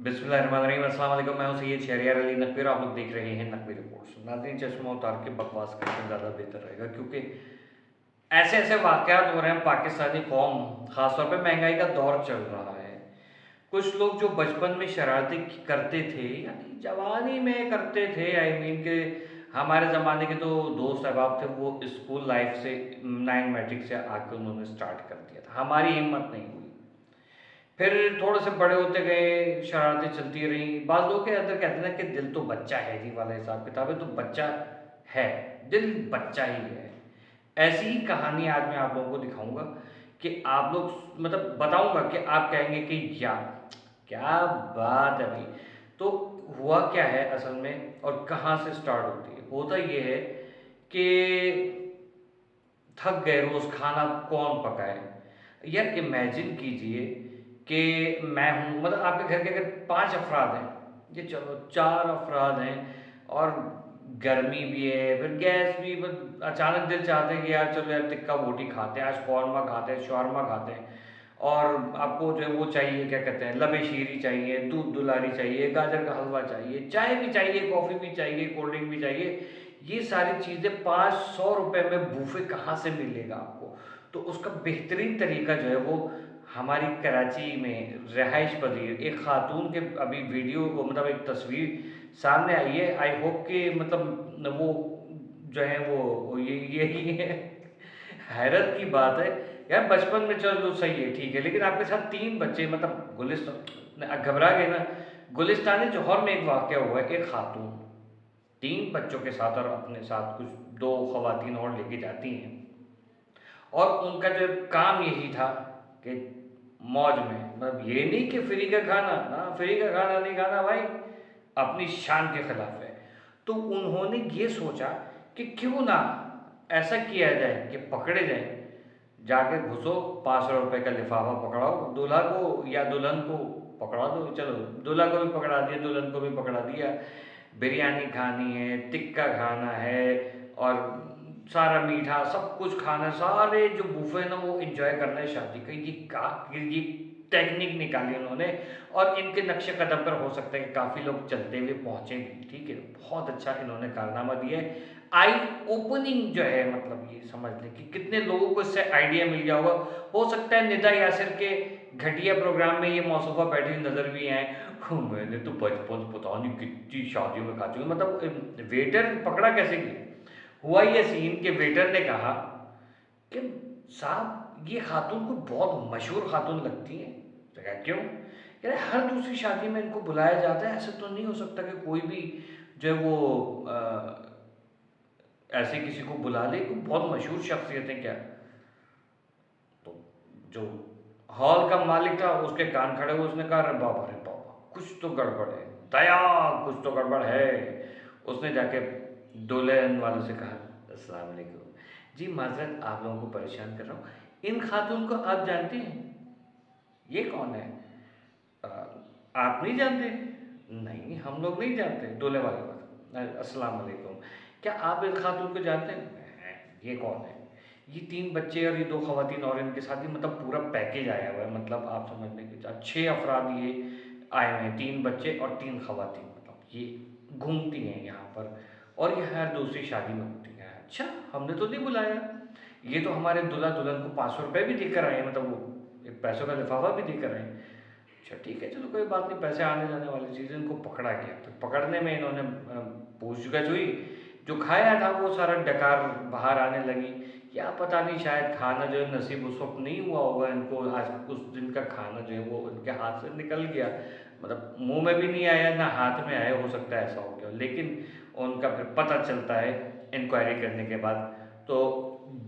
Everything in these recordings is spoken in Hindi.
बिस्मिल्लाहिर्रहमानिर्रहीम अस्सलाम वालेकुम। मैं हूं सैयद शहरियार अली नकवी और आप लोग देख रहे हैं नकवी रिपोर्ट्स। नाज़रीन, चश्मा उतार के बकवास करना ज़्यादा बेहतर रहेगा क्योंकि ऐसे ऐसे वाक़यात हो रहे हैं। पाकिस्तानी कौम, ख़ासतौर पे महंगाई का दौर चल रहा है। कुछ लोग जो बचपन में शरारतें करते थे, यानी जवानी में करते थे, आई मीन के हमारे ज़माने के तो दोस्त अहबाब थे, वो स्कूल लाइफ से 9 मैट्रिक से आके उन्होंने स्टार्ट कर दिया था। हमारी हिम्मत नहीं हुई। फिर थोड़े से बड़े होते गए, शरारतें चलती रहीं। बाज़ लोगों के अंदर कहते हैं ना कि दिल तो बच्चा है जी वाला हिसाब किताब है, तो बच्चा है, दिल बच्चा ही है। ऐसी ही कहानी आज मैं आप लोगों को दिखाऊंगा कि आप लोग मतलब बताऊंगा कि आप कहेंगे कि या क्या बात है भाई। तो हुआ क्या है असल में और कहाँ से स्टार्ट होती है। होता ये है कि थक गए, रोज खाना कौन पकाए। यार इमेजिन कीजिए कि मैं हूँ, मतलब आपके घर के अगर 5 अफराद हैं, ये चलो 4 अफराद हैं और गर्मी भी है, फिर गैस भी, बस अचानक दिल चाहते हैं कि यार चलो यार टिक्का बोटी खाते हैं, आज कौरमा खाते हैं, शौरमा खाते हैं। और आपको जो है वो चाहिए, क्या कहते हैं, लबे शीरी चाहिए, दूध दुलारी चाहिए, गाजर का हलवा चाहिए, चाय भी चाहिए, कॉफ़ी भी चाहिए, कोल्ड ड्रिंक भी चाहिए। ये सारी चीज़ें 500 रुपये में बूफे कहाँ से मिलेगा आपको। तो उसका बेहतरीन तरीका जो है वो हमारी कराची में रिहाइश पजीर एक खातून के अभी वीडियो को, मतलब एक तस्वीर सामने आई है। आई होप कि मतलब वो जो है वो यही है। हैरत की बात है यार, बचपन में चलो सही है, ठीक है, लेकिन आपके साथ 3 बच्चे, मतलब गुलिस्तान, घबरा गए ना। गुलिस्तान जौहर में एक वाक़या हुआ है। एक खातून 3 बच्चों के साथ और अपने साथ कुछ 2 ख़वातीन और लेके जाती हैं, और उनका जो काम यही था कि मौज में, मतलब ये नहीं कि फ्री का खाना ना, फ्री का खाना नहीं खाना भाई, अपनी शान के खिलाफ है। तो उन्होंने ये सोचा कि क्यों ना ऐसा किया जाए कि पकड़े जाए, जाके घुसो, 500 रुपये का लिफाफा पकड़ाओ, दूल्हा को या दुल्हन को पकड़ा दो। चलो, दूल्हा को भी पकड़ा दिया, दुल्हन को भी पकड़ा दिया। बिरयानी खानी है, टिक्का खाना है, और सारा मीठा सब कुछ खाना है, सारे जो बुफे ना वो एंजॉय करना है शादी का। ये टेक्निक निकाली उन्होंने, और इनके नक्शे कदम पर हो सकता है कि काफ़ी लोग चलते हुए पहुँचे भी। ठीक है, बहुत अच्छा इन्होंने कारनामा दिया है। आई ओपनिंग जो है, मतलब ये समझ लें कि कितने लोगों को इससे आइडिया मिल गया होगा। हो सकता है निदा यासिर के घटिया प्रोग्राम में ये मौसूफ़ा बैठी नज़र भी आए। मैंने तो बचपन पता नहीं कितनी शादियों में खा चुका, मतलब वेटर पकड़ा कैसे गया। हुआ ये सीन कि वेटर ने कहा कि साहब ये खातून को बहुत मशहूर खातून लगती है। तो कहा क्यों। यार हर दूसरी शादी में इनको बुलाया जाता है, ऐसा तो नहीं हो सकता कि कोई भी जो है वो ऐसे किसी को बुला ले, कोई बहुत मशहूर शख्सियत है क्या। तो जो हॉल का मालिक था उसके कान खड़े हुए, उसने कहा अरे बाबा, अरे बाबा, कुछ तो गड़बड़ है, दया, कुछ तो गड़बड़ है। उसने जाके दुल्हन वालों से कहा अस्सलाम वालेकुम जी, माजरत आप लोगों को परेशान कर रहा हूँ, इन खातून को आप जानते हैं, ये कौन है। "अ, आप नहीं जानते। नहीं, हम लोग नहीं जानते। दूल्हे वाले बात, अस्सलाम वालेकुम, क्या आप इस खातून को जानते हैं। "हैं, ये कौन है। ये 3 बच्चे और ये 2 ख़वातीन और इनके साथ ही, मतलब पूरा पैकेज आया हुआ है। मतलब आप समझ लें कि 6 अफराद ये आए हुए हैं, 3 बच्चे और 3 ख़वातीन, मतलब ये घूमती हैं यहाँ पर, और ये हर दूसरी शादी में होती हैं। अच्छा, हमने तो नहीं बुलाया। ये तो हमारे दूल्हा दुल्हन को 500 रुपये भी देकर आए हैं, मतलब वो एक पैसों का लिफाफा भी देकर आए हैं। अच्छा ठीक है, चलो कोई बात नहीं, पैसे आने जाने वाली चीज़ है। इनको पकड़ा गया, तो पकड़ने में इन्होंने पूछगछ हुई। जो खाया था वो सारा डकार बाहर आने लगी। या पता नहीं, शायद खाना जो है नसीब उस वक्त नहीं हुआ होगा इनको, आज उस दिन का खाना जो है वो इनके हाथ से निकल गया, मतलब मुंह में भी नहीं आया ना हाथ में आया, हो सकता है ऐसा हो गया। लेकिन उनका फिर पता चलता है इंक्वायरी करने के बाद। तो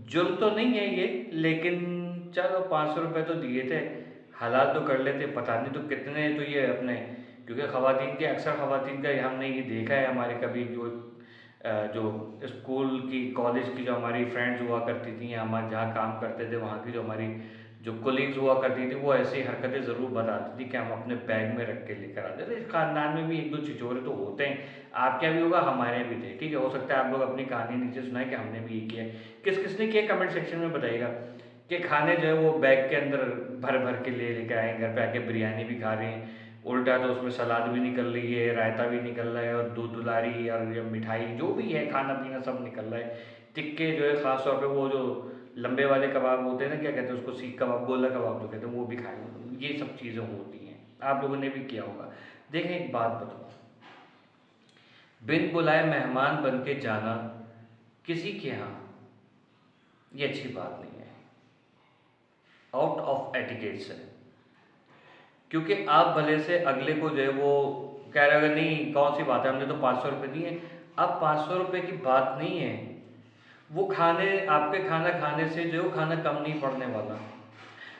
जुर्म तो नहीं है ये, लेकिन चलो 500 रुपये तो दिए थे, हलाल तो कर लेते। पता नहीं तो कितने तो ये अपने, क्योंकि ख़वातीन के, अक्सर ख़वातीन का हमने ये देखा है, हमारे कभी जो स्कूल की, कॉलेज की जो हमारी फ्रेंड्स हुआ करती थी, या हम जहाँ काम करते थे वहाँ की जो हमारी जो कोलीग्स हुआ करती थी, वो ऐसी हरकतें ज़रूर बताती थी कि हम अपने बैग में रख के लेकर आते थे। इस ख़ानदान में भी 1-2 छिछोरे तो होते हैं। आपके यहाँ भी होगा, हमारे यहाँ भी थे। ठीक है, हो सकता है आप लोग अपनी कहानी नीचे सुनाएं कि हमने भी ये किया है। किस किसने किया कमेंट सेक्शन में बताइएगा कि खाने जो है वो बैग के अंदर भर भर के ले लेकर आए, घर पे आके बिरयानी भी खा रहे हैं, उल्टा तो उसमें सलाद भी निकल रही है, रायता भी निकल रहा है, और दूध दुलारी और ये मिठाई जो भी है खाना पीना सब निकल रहा है। टिक्के जो है ख़ास तौर पे वो जो लंबे वाले कबाब होते हैं ना, क्या कहते हैं उसको, सीख कबाब, गोला कबाब जो कहते हैं, वो भी खाए। ये सब चीज़ें होती हैं, आप लोगों ने भी किया होगा। देखें एक बात बताओ, बिन बुलाए मेहमान बन के जाना किसी के यहाँ, ये अच्छी बात नहीं है, आउट ऑफ एटिकेट्स है। क्योंकि आप भले से अगले को जो है वो कह रहे हो नहीं कौन सी बात है, हमने तो 500 रुपये दिए। अब 500 रुपये की बात नहीं है, वो खाने, आपके खाना खाने से जो है वो खाना कम नहीं पड़ने वाला,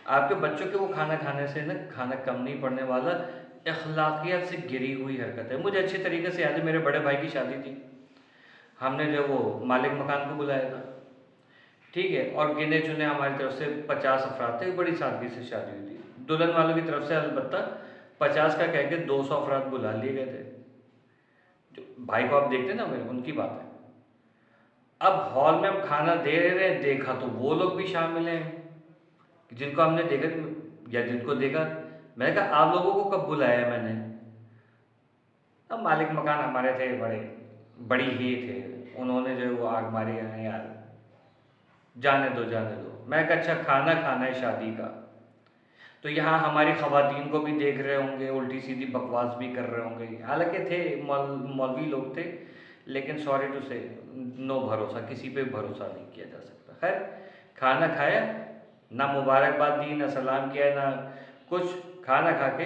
आपके बच्चों के वो खाना खाने से ना खाना कम नहीं पड़ने वाला। अखलाकियत से गिरी हुई हरकत है। मुझे अच्छी तरीके से याद है, मेरे बड़े भाई की शादी थी, हमने जो वो मालिक मकान को बुलाया था, ठीक है, और गिने चुने हमारी तरफ से 50 अफराद थे, बड़ी सादगी से शादी हुई थी। दुल्हन वालों की तरफ से अलबत्ता 50 का कह के 200 अफराद बुला लिए गए थे। जो भाई को आप देखते ना, मेरे उनकी बात है। अब हॉल में हम खाना दे रहे हैं, देखा तो वो लोग भी शामिल हैं जिनको हमने देखा या जिनको देखा। मैंने कहा आप लोगों को कब बुलाया है मैंने? अब मालिक मकान हमारे थे, बड़े बड़ी ही थे, उन्होंने जो है वो आग मारी है यार, जाने दो जाने दो। मैं कहा अच्छा खाना खाना है शादी का, तो यहाँ हमारी खवातीन को भी देख रहे होंगे, उल्टी सीधी बकवास भी कर रहे होंगे। हालांकि थे मौलवी लोग थे, लेकिन सॉरी टू से नो भरोसा, किसी पे भरोसा नहीं किया जा सकता। खैर खाना खाया, ना मुबारकबाद दी, ना सलाम किया, ना कुछ। खाना खा के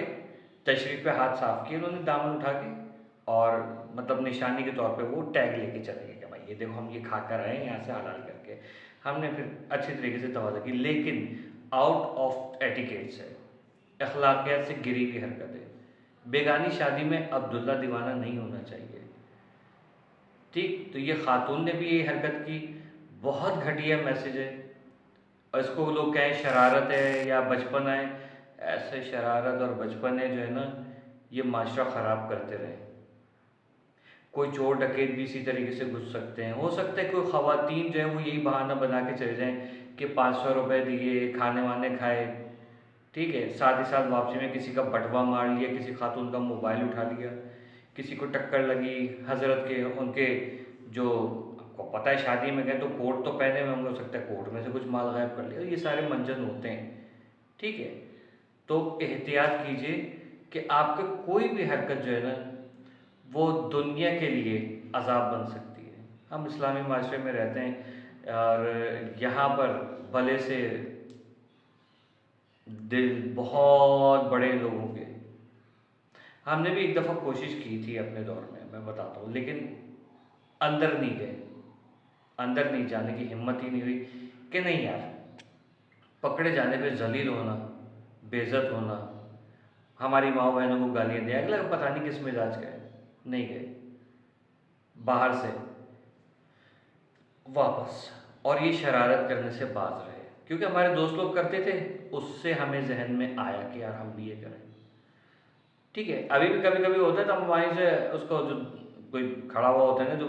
तशरीफ़ पे हाथ साफ किए उन्होंने दामन उठा के, और मतलब निशानी के तौर पे वो टैग लेके चले गए कि भाई ये देखो हम ये खा कर आए हैं यहाँ से हलाल करके। हमने फिर अच्छी तरीके से तवाज़ा की, लेकिन आउट ऑफ एटिकेट्स है, अखलाकियात से गिरी हुई हरकत है। बेगानी शादी में अब्दुल्ला दीवाना नहीं होना चाहिए, ठीक। तो ये खातून ने भी ये हरकत की, बहुत घटिया मैसेज है। और इसको लोग कहें शरारत है या बचपन है, ऐसे शरारत और बचपने जो है ना, ये माशरा ख़राब करते रहे। कोई चोर डकैत भी इसी तरीके से घुस सकते हैं। हो सकता है कोई ख़वातीन जो है वो यही बहाना बना के चले जाएं कि 500 रुपये दिए, खाने वाने खाए, ठीक है, साथ ही साथ वापसी में किसी का बटवा मार लिया, किसी खातून का मोबाइल उठा लिया, किसी को टक्कर लगी हजरत के, उनके जो, आपको पता है शादी में गए तो कोट तो पहने हुए होंगे, हो सकता है कोट में से कुछ माल गायब कर लिया। ये सारे मंजन होते हैं, ठीक है। तो एहतियात कीजिए कि आपके कोई भी हरकत जो है ना, वो दुनिया के लिए अजाब बन सकती है। हम इस्लामी माशरे में रहते हैं और यहाँ पर भले से दिल बहुत बड़े लोगों के, हमने भी एक दफ़ा कोशिश की थी अपने दौर में, मैं बताता हूँ, लेकिन अंदर नहीं गए, अंदर नहीं जाने की हिम्मत ही नहीं हुई कि नहीं यार, पकड़े जाने पे जलील होना, बेइज्जत होना, हमारी माँ बहनों को गालियाँ दिया, अगला पता नहीं किस मिजाज का है, नहीं गए बाहर से वापस, और ये शरारत करने से बाज रहे। क्योंकि हमारे दोस्त लोग करते थे, उससे हमें जहन में आया कि यार हम भी ये करें, ठीक है। अभी भी कभी कभी होता है तो हम वहीं से उसको, जो कोई खड़ा हुआ होता है ना, जो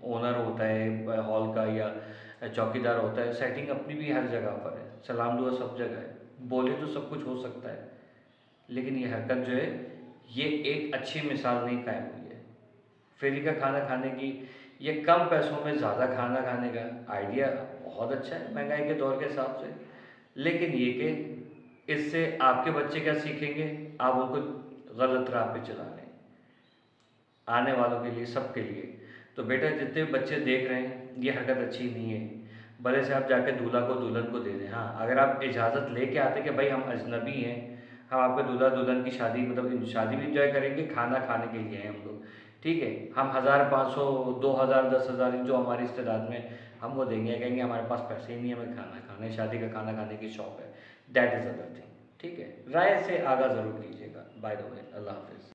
ओनर होता है हॉल का या चौकीदार होता है, सेटिंग अपनी भी हर जगह पर है, सलाम दुआ सब जगह है, बोले तो सब कुछ हो सकता है, लेकिन ये हरकत जो है ये एक अच्छी मिसाल नहीं कायम हुई है। फ्री का खाना खाने की, ये कम पैसों में ज़्यादा खाना खाने का आइडिया बहुत अच्छा है महंगाई के दौर के हिसाब से, लेकिन ये कि इससे आपके बच्चे क्या सीखेंगे, आप उनको गलत राह पे चला रहे हैं, आने वालों के लिए, सबके लिए। तो बेटा जितने बच्चे देख रहे हैं ये हरकत अच्छी नहीं है, भले से आप जाके दूल्हा को दुल्हन को दे दें। हाँ, अगर आप इजाज़त लेके आते कि भाई हम अजनबी हैं, हम आपके दूल्हा दुल्हन की शादी, मतलब शादी भी इंजॉय करेंगे, खाना खाने के लिए हैं हम लोग, ठीक है, हम 1500 2000 10,000 जो हमारी इस्तेदाद में, हम वो देंगे, कहेंगे हमारे पास पैसे ही नहीं है, हमें खाना खाना है, शादी का खाना खाने की शौक है, दैट इज़ अदर थिंग, ठीक है। राय से आगा ज़रूर कीजिएगा। बाय द वे, अल्लाह हाफिज़।